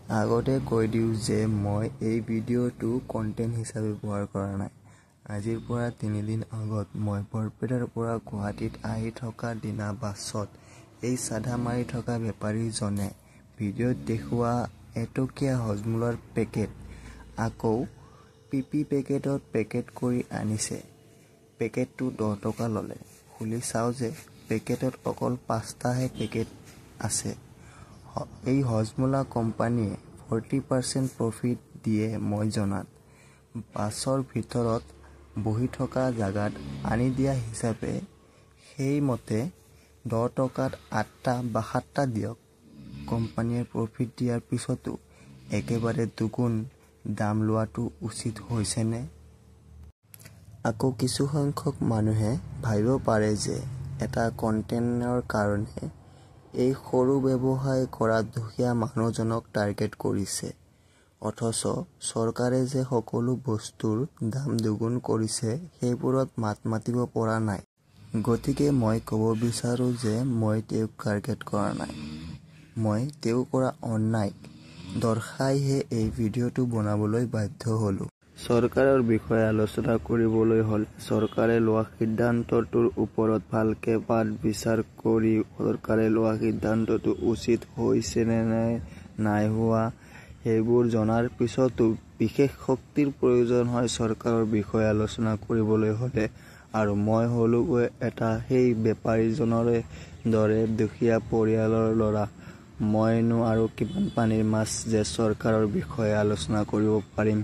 আগতে কৈ দিওঁ যে মই এই ভিডিঅ'টো কণ্টেণ্ট হিচাপে ব্যৱহাৰ কৰা নাই। আজিৰ পৰা 3 দিন আগত মই বৰপেটাৰ পৰা গুৱাহাটীত আহি থকা দিনা বাছত এই চাধা মাৰি থকা বেপাৰীজনে ভিডিঅ'ত দেখুওৱা এটকীয়া হজমোলাৰ পেকেট আকৌ পিপি পেকেটত পেকেট কৰি আনিছে। পেকেটটো 10 টকা ল'লে। খুলি চাওঁ যে পেকেটত অকল 5টাহে পেকেট আছে। এই হজমোলা কোম্পানীয়ে 40% প্ৰফিট দিয়ে মই জনাত। বাছৰ ভিতৰত বহি থকা জাগাত আনি দিয়া হিচাপে সেইমতে 10 টকাত 8টা বা 7টা দিয়ক। কোম্পানীয়ে প্ৰফিট দিয়াৰ পিছতো একেবাৰে দুগুণ দাম লোৱাটো উচিত হৈছেনে? আকৌ কিছু সংখ্যক মানুহে ভাবিব পাৰে যে এটা কণ্টেণ্টৰ কাৰণে এই সৰু ব্যৱসায় কৰা দুখীয়া মানুহজনক টাৰ্গেট কৰিছে। অথচ চৰকাৰে যে সকলো বস্তুৰ দাম দুগুণ কৰিছে সেইবোৰত মাত মাতিব পৰা নাই। গতিকে মই ক'ব বিচাৰো যে মই তেওঁক টাৰ্গেট কৰা নাই। মই তেওঁ কৰা অন্যায়ক দৰ্শাইহে এই ভিডিঅ'টো বনাবলৈ বাধ্য হ'লো। চৰকাৰৰ বিষয়ে আলোচনা কৰিবলৈ হ'লে চৰকাৰে লোৱা সিদ্ধান্তটোৰ ওপৰত ভালকে বাদ বিচাৰ কৰি চৰকাৰে লোৱা সিদ্ধান্তটো উচিত হৈছে নে নাই হোৱা সেইবোৰ জনাৰ পিছতো বিশেষ শক্তিৰ প্ৰয়োজন হয় চৰকাৰৰ বিষয়ে আলোচনা কৰিবলৈ হ'লে। আৰু মই হলোগৈ এটা সেই বেপাৰীজনৰে দৰে দুখীয়া পৰিয়ালৰ ল'ৰা। মইনো আৰু কিমান পানীৰ মাছ যে চৰকাৰৰ বিষয়ে আলোচনা কৰিব পাৰিম।